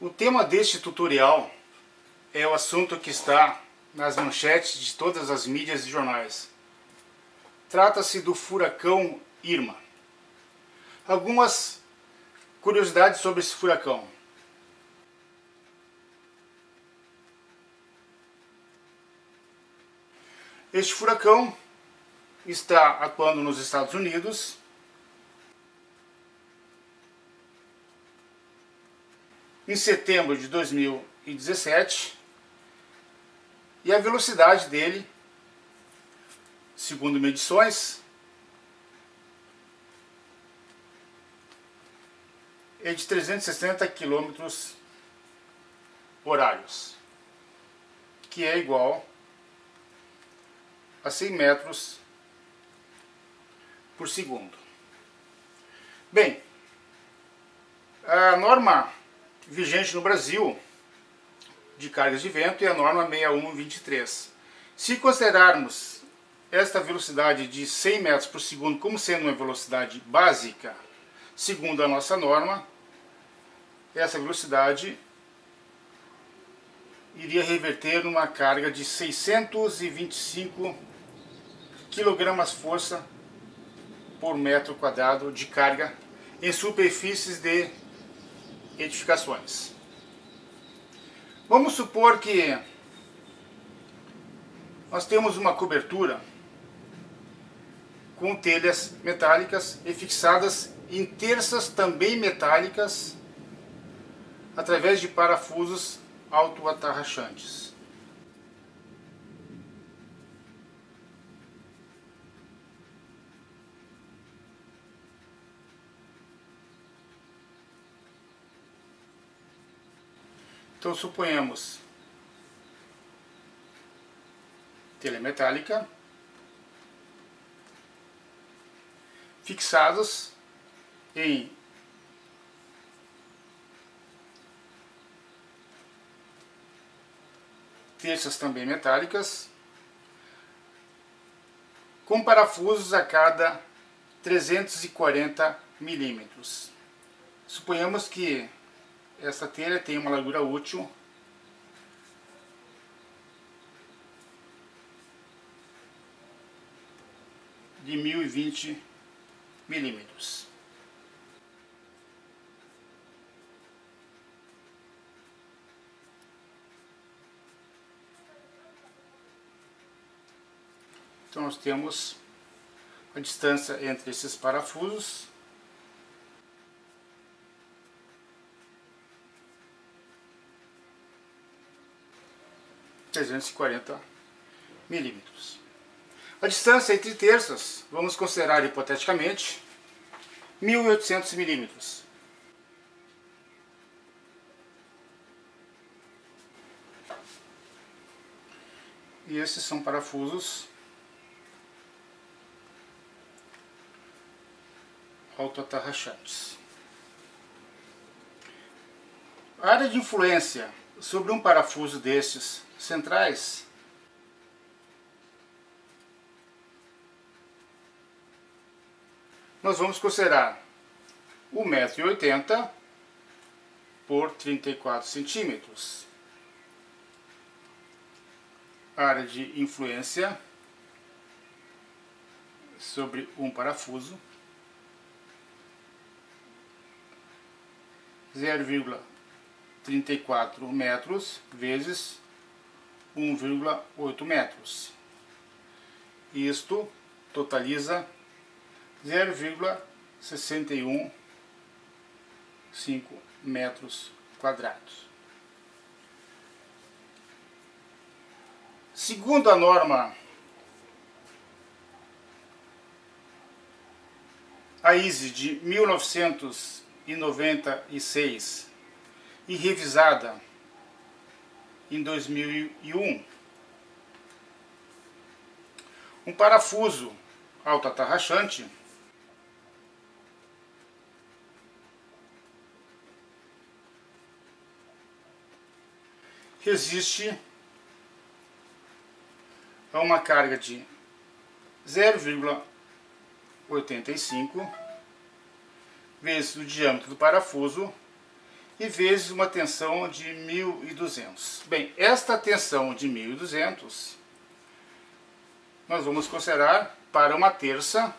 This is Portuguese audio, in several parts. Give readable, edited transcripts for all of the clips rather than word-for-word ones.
O tema deste tutorial é o assunto que está nas manchetes de todas as mídias e jornais. Trata-se do furacão Irma. Algumas curiosidades sobre esse furacão. Este furacão está atuando nos Estados Unidos. Em setembro de 2017, e a velocidade dele, segundo medições, é de 360 km horários, que é igual a 100 metros por segundo. Bem, a norma vigente no Brasil de cargas de vento é a norma 6123. Se considerarmos esta velocidade de 100 metros por segundo como sendo uma velocidade básica, segundo a nossa norma, essa velocidade iria reverter numa carga de 625 kg-força por metro quadrado de carga em superfícies de edificações. Vamos supor que nós temos uma cobertura com telhas metálicas e fixadas em terças também metálicas através de parafusos autoatarrachantes. Então suponhamos telha metálica fixados em terças também metálicas com parafusos a cada 340 milímetros. Suponhamos que essa telha tem uma largura útil de 1020 milímetros. Então nós temos a distância entre esses parafusos. milímetros. A distância entre terças, vamos considerar hipoteticamente 1800 milímetros. E esses são parafusos autoatarrachantes. A área de influência sobre um parafuso destes centrais nós vamos considerar 1,80 m por 34 centímetros. Área de influência sobre um parafuso 0,34 metros vezes 1,8 metros. Isto totaliza 0,615 metros quadrados. Segundo a norma AISI de 1996 e revisada em 2001, um parafuso autoatarrachante resiste a uma carga de 0,85 vezes o diâmetro do parafuso e vezes uma tensão de 1.200. Bem, esta tensão de 1.200 nós vamos considerar para uma terça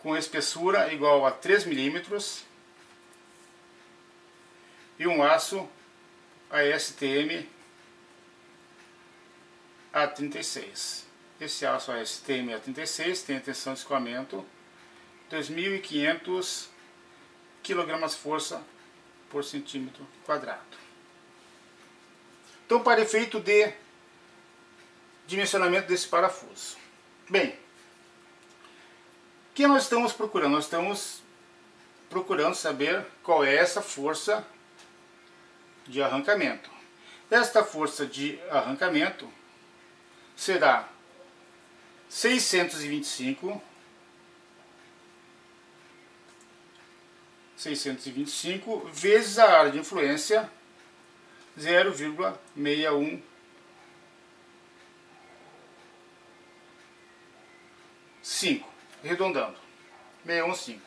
com espessura igual a 3 milímetros e um aço ASTM A36. Esse aço ASTM A36 tem a tensão de escoamento 2.500 kgf por centímetro quadrado. Então, para efeito de dimensionamento desse parafuso. Bem, o que nós estamos procurando? Nós estamos procurando saber qual é essa força de arrancamento. Esta força de arrancamento será 625 vezes a área de influência 0,615, arredondando, 615.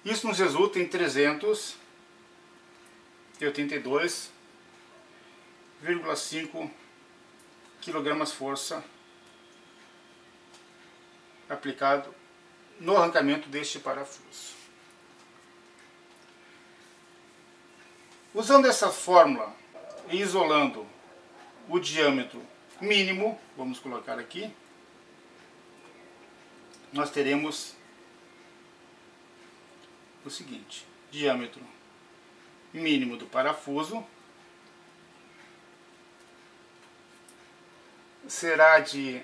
Isso nos resulta em 382,5 kgf aplicado no arrancamento deste parafuso. Usando essa fórmula e isolando o diâmetro mínimo, vamos colocar aqui, nós teremos o seguinte: diâmetro mínimo do parafuso será de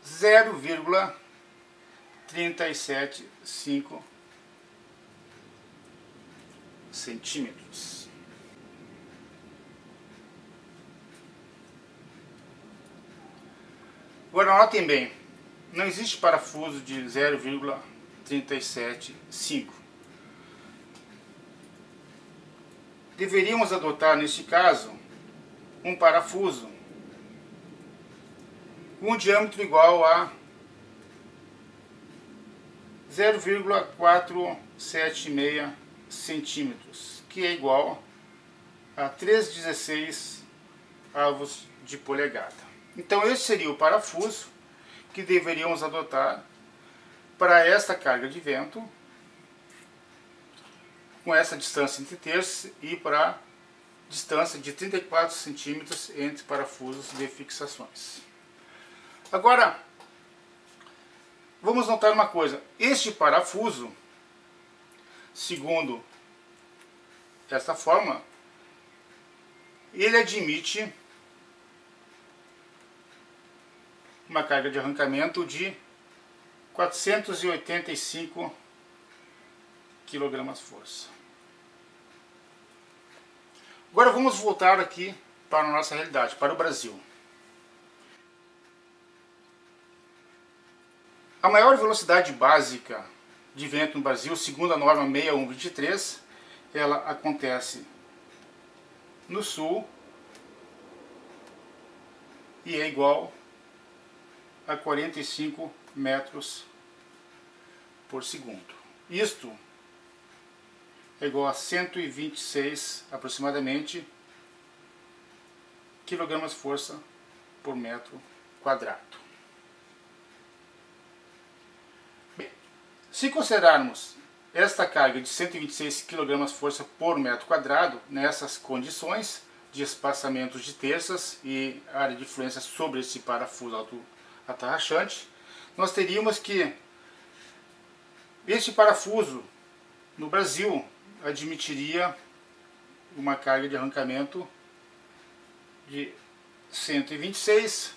0,375 centímetros. Agora notem bem, não existe parafuso de 0,375. Deveríamos adotar neste caso um parafuso com um diâmetro igual a 0,476 centímetros, que é igual a 3,16 avos de polegada. Então esse seria o parafuso que deveríamos adotar para esta carga de vento, com essa distância entre terços e para a distância de 34 centímetros entre parafusos de fixações. Agora, vamos notar uma coisa: este parafuso, segundo esta forma, ele admite uma carga de arrancamento de 485 kgf. Agora vamos voltar aqui para a nossa realidade, para o Brasil. A maior velocidade básica de vento no Brasil, segundo a norma 6123, ela acontece no sul e é igual a 45 metros por segundo. Isto é igual a 126 aproximadamente kgf por metro quadrado. Se considerarmos esta carga de 126 kgf por metro quadrado, nessas condições de espaçamentos de terças e área de influência sobre esse parafuso atarrachante, nós teríamos que este parafuso no Brasil admitiria uma carga de arrancamento de 126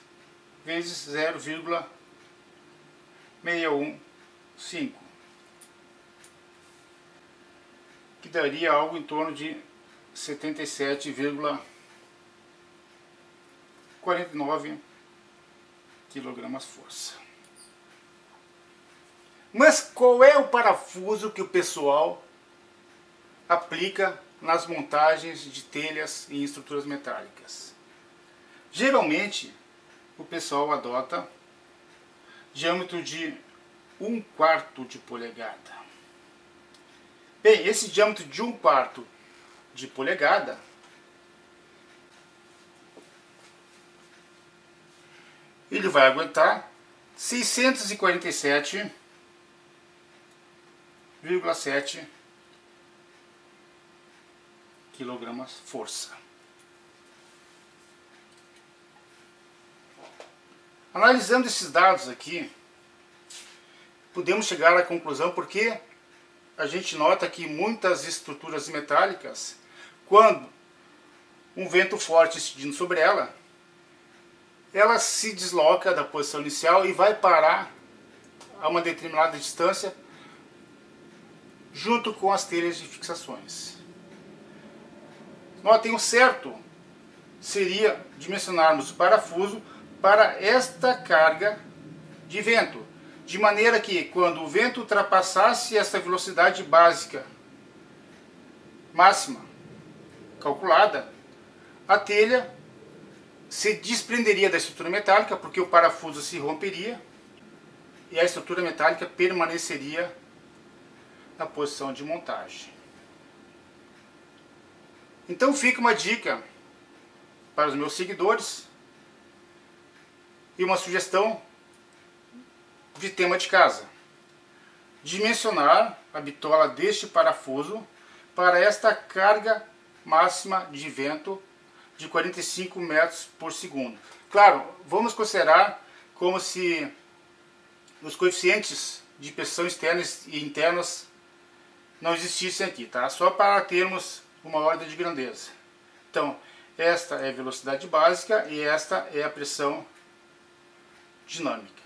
vezes 0,615, que daria algo em torno de 77,49 kgf. Mas qual é o parafuso que o pessoal aplica nas montagens de telhas e estruturas metálicas? Geralmente o pessoal adota diâmetro de 1/4 de polegada. Bem, esse diâmetro de 1/4 de polegada ele vai aguentar 647,7 kg força. Analisando esses dados aqui, podemos chegar à conclusão porque a gente nota que muitas estruturas metálicas, quando um vento forte incidindo sobre ela, ela se desloca da posição inicial e vai parar a uma determinada distância junto com as telhas de fixações. Notem, o certo seria dimensionarmos o parafuso para esta carga de vento, de maneira que quando o vento ultrapassasse essa velocidade básica máxima calculada, a telha se desprenderia da estrutura metálica, porque o parafuso se romperia e a estrutura metálica permaneceria na posição de montagem. Então fica uma dica para os meus seguidores e uma sugestão de tema de casa: dimensionar a bitola deste parafuso para esta carga máxima de vento de 45 metros por segundo. Claro, vamos considerar como se os coeficientes de pressão externas e internas não existissem aqui, tá? Só para termos uma ordem de grandeza. Então, esta é a velocidade básica e esta é a pressão dinâmica.